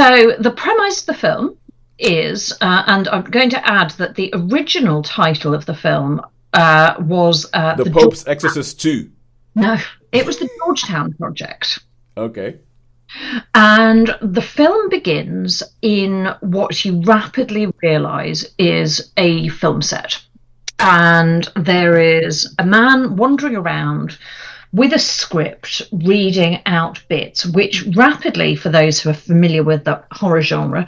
So the premise of the film is, and I'm going to add that the original title of the film was The Pope's Exorcist 2. No, it was the Georgetown Project. Okay. And the film begins in what you rapidly realise is a film set. And there is a man wandering around with a script reading out bits, which rapidly, for those who are familiar with the horror genre,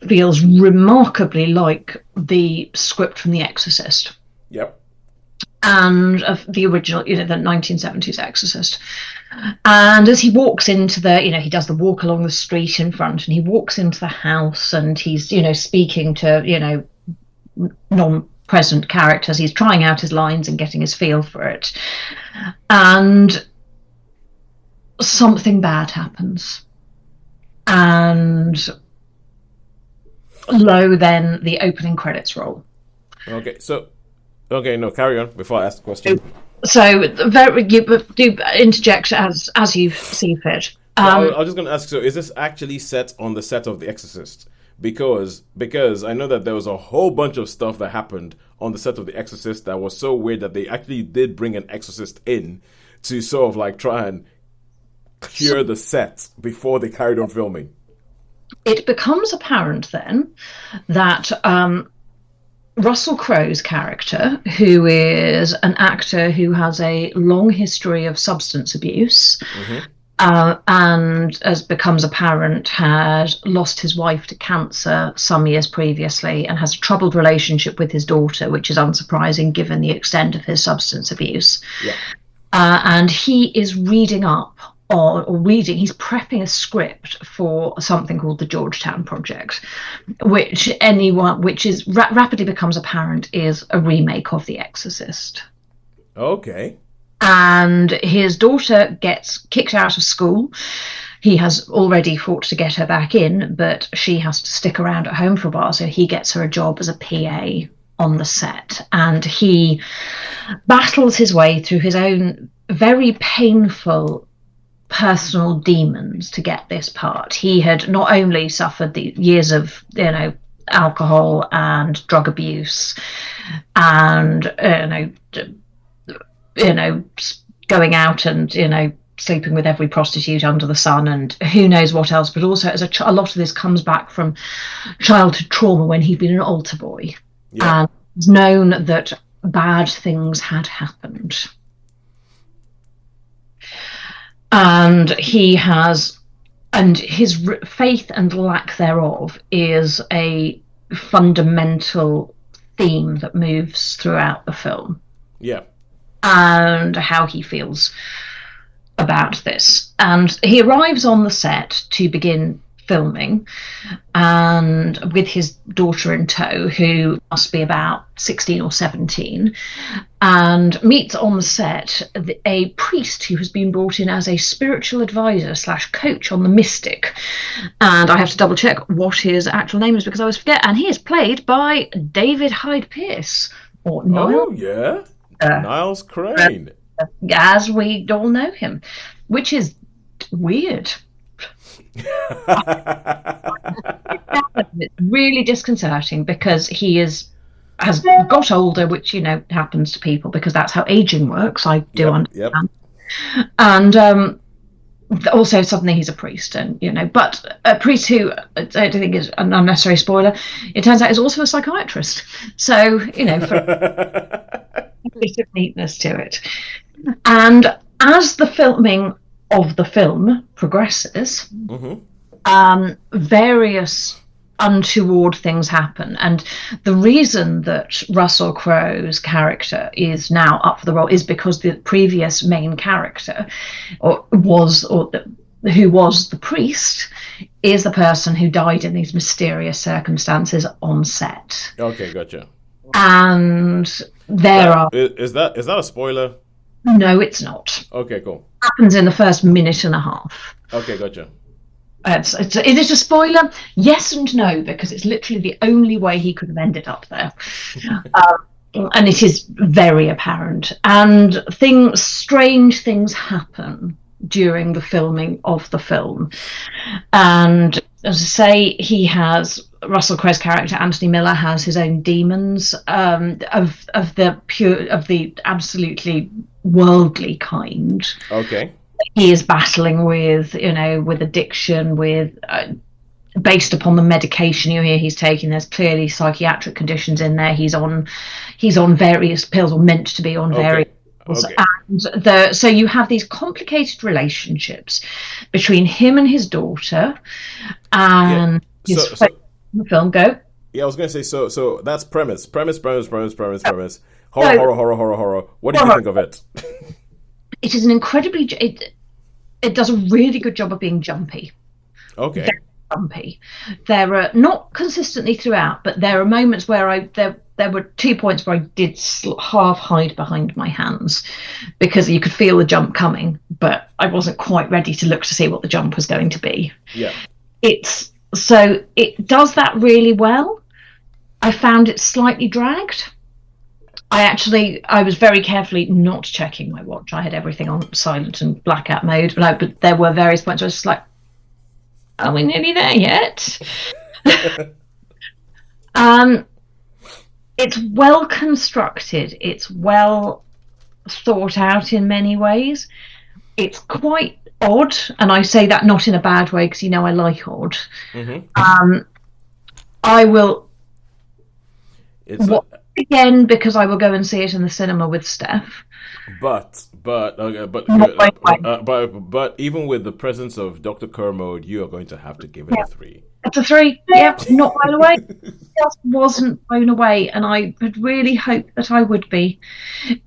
feels remarkably like the script from The Exorcist. Yep. And of the original, the 1970s Exorcist. And as he walks into he does the walk along the street in front, and he walks into the house, and he's, speaking to, non-present characters. He's trying out his lines and getting his feel for it. And something bad happens. And then the opening credits roll. Okay, no, carry on before I ask the question. So, you do interject as you see fit. I was just going to ask, so is this actually set on the set of The Exorcist? Because I know that there was a whole bunch of stuff that happened on the set of The Exorcist that was so weird that they actually did bring an exorcist in to sort of like try and cure the set before they carried on filming. It becomes apparent then that Russell Crowe's character, who is an actor who has a long history of substance abuse, and as becomes apparent, had lost his wife to cancer some years previously and has a troubled relationship with his daughter, which is unsurprising given the extent of his substance abuse. Yeah. And he is reading up he's prepping a script for something called the Georgetown Project, which is rapidly becomes apparent is a remake of The Exorcist. Okay. And his daughter gets kicked out of school. He has already fought to get her back in, but she has to stick around at home for a while, so he gets her a job as a PA on the set, and he battles his way through his own very painful personal demons to get this part. He had not only suffered the years of alcohol and drug abuse and going out and sleeping with every prostitute under the sun and who knows what else, but also as a lot of this comes back from childhood trauma when he'd been an altar boy. Yeah. And it's known that bad things had happened. And his faith and lack thereof is a fundamental theme that moves throughout the film. Yeah. And how he feels about this. And he arrives on the set to begin filming, and with his daughter in tow, who must be about 16 or 17, and meets on the set a priest who has been brought in as a spiritual advisor / coach on the Mystic. And I have to double check what his actual name is because I always forget. And he is played by David Hyde Pierce, or Niall. Oh yeah, Niles Crane, as we all know him, which is weird. It's really disconcerting because he has got older, which happens to people because that's how aging works. I do understand. Yep. And also suddenly he's a priest, and but a priest who I don't think is an unnecessary spoiler. It turns out is also a psychiatrist. So for a bit of neatness to it. And as the filming of the film progresses, various untoward things happen, and the reason that Russell Crowe's character is now up for the role is because the previous main character, who was the priest, is the person who died in these mysterious circumstances on set. Okay, gotcha. And is that a spoiler? No, it's not. Okay, cool. Happens in the first minute and a half. Okay, gotcha. Is it a spoiler? Yes and no, because it's literally the only way he could have ended up there. And it is very apparent. And strange things happen during the filming of the film. And as I say, he has Russell Crowe's character Anthony Miller has his own demons of the absolutely worldly kind. Okay. He is battling with, with addiction, with based upon the medication you hear he's taking. There's clearly psychiatric conditions in there. He's on various pills, or meant to be on various. Okay. Okay. And so you have these complicated relationships between him and his daughter, Yeah. and his So the film go. yeah, I was gonna say so that's premise. Horror, So horror, horror, horror, horror. What did you think of it? it is an incredibly it does a really good job of being jumpy. Okay. Very jumpy. There are not consistently throughout, but there are moments where there were 2 points where I did half hide behind my hands because you could feel the jump coming, but I wasn't quite ready to look to see what the jump was going to be. Yeah. It does that really well. I found it slightly dragged. I was very carefully not checking my watch. I had everything on silent and blackout mode, but there were various points where I was just like, are we nearly there yet? It's well constructed. It's well thought out in many ways. It's quite odd, and I say that not in a bad way because I like odd. Mm-hmm. I will It's watch it again because I will go and see it in the cinema with Steph. but even with the presence of Dr. Kermode, you are going to have to give it a 3. It's a 3. Yep, not blown away. Just wasn't blown away, and I had really hoped that I would be.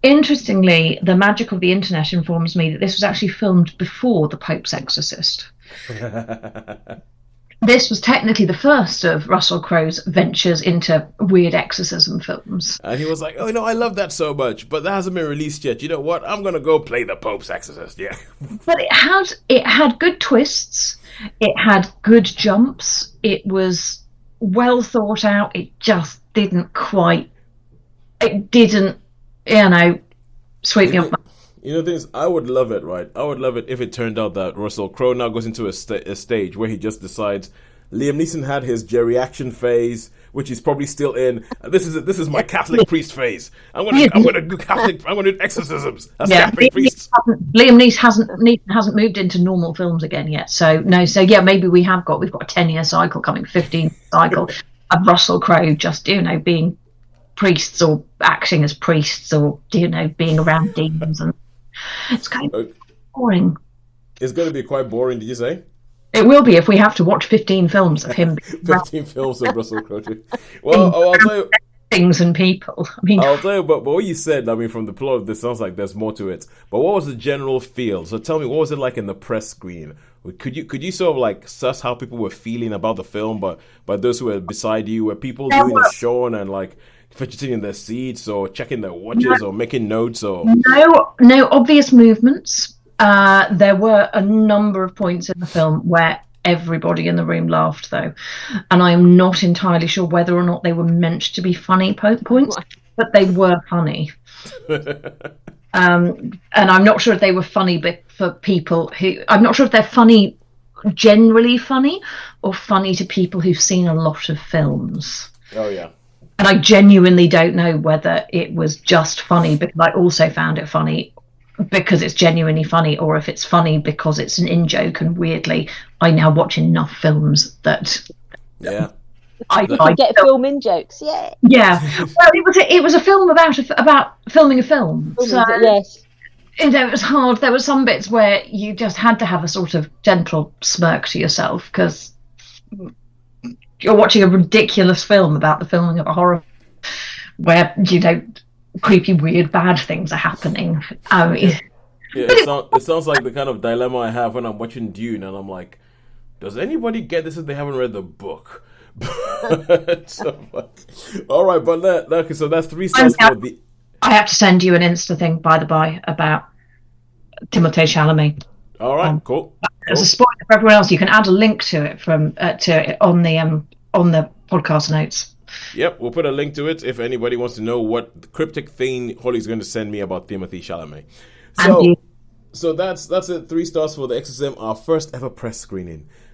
Interestingly, the magic of the internet informs me that this was actually filmed before The Pope's Exorcist. This was technically the first of Russell Crowe's ventures into weird exorcism films. And he was like, "Oh no, I love that so much, but that hasn't been released yet. You know what? I'm gonna go play the Pope's Exorcist." Yeah. But it had good twists. It had good jumps. It was well thought out. It just didn't quite. It didn't, sweep me off. Things I would love it, right? I would love it if it turned out that Russell Crowe now goes into a stage where he just decides Liam Neeson had his geriaction phase, which he's probably still in. This is my Catholic priest phase. I'm gonna do Catholic. I'm gonna do exorcisms as Catholic priests. Liam Neeson hasn't moved into normal films again yet. So no. So yeah, maybe we've got a 10-year cycle coming, 15 cycle of Russell Crowe just being priests or acting as priests or being around demons, and it's kind of boring. It's going to be quite boring. Did you say? It will be if we have to watch 15 films of him. 15 films of Russell Crowe. Well, I'll tell you. Things and people. I'll tell you, but what you said, from the plot of this, sounds like there's more to it. But what was the general feel? So tell me, what was it like in the press screen? Could you sort of like suss how people were feeling about the film, but those who were beside you, were people doing a Sean and like fidgeting in their seats or checking their watches or making notes or no obvious movements. There were a number of points in the film where everybody in the room laughed, though, and I am not entirely sure whether or not they were meant to be funny points, but they were funny. And I'm not sure if they were funny for people who. I'm not sure if they're funny, generally funny, or funny to people who've seen a lot of films. Oh yeah. And I genuinely don't know whether it was just funny because I also found it funny because it's genuinely funny, or if it's funny because it's an in-joke, and weirdly I now watch enough films that I get film in-jokes. Yeah. Well, it was a film about filming a film. So yes, it was hard. There were some bits where you just had to have a sort of gentle smirk to yourself because you're watching a ridiculous film about the filming of a horror where creepy, weird, bad things are happening. It sounds like the kind of dilemma I have when I'm watching Dune, and I'm like, does anybody get this if they haven't read the book? All right, but so that's 3 stars for the. I have to send you an Insta thing, by the by, about Timothée Chalamet. All right, cool. As a spoiler for everyone else, you can add a link to it on the podcast notes. Yep, we'll put a link to it if anybody wants to know what cryptic thing Holly's going to send me about Timothée Chalamet. So that's it. 3 stars for The Exorcism, our first ever press screening.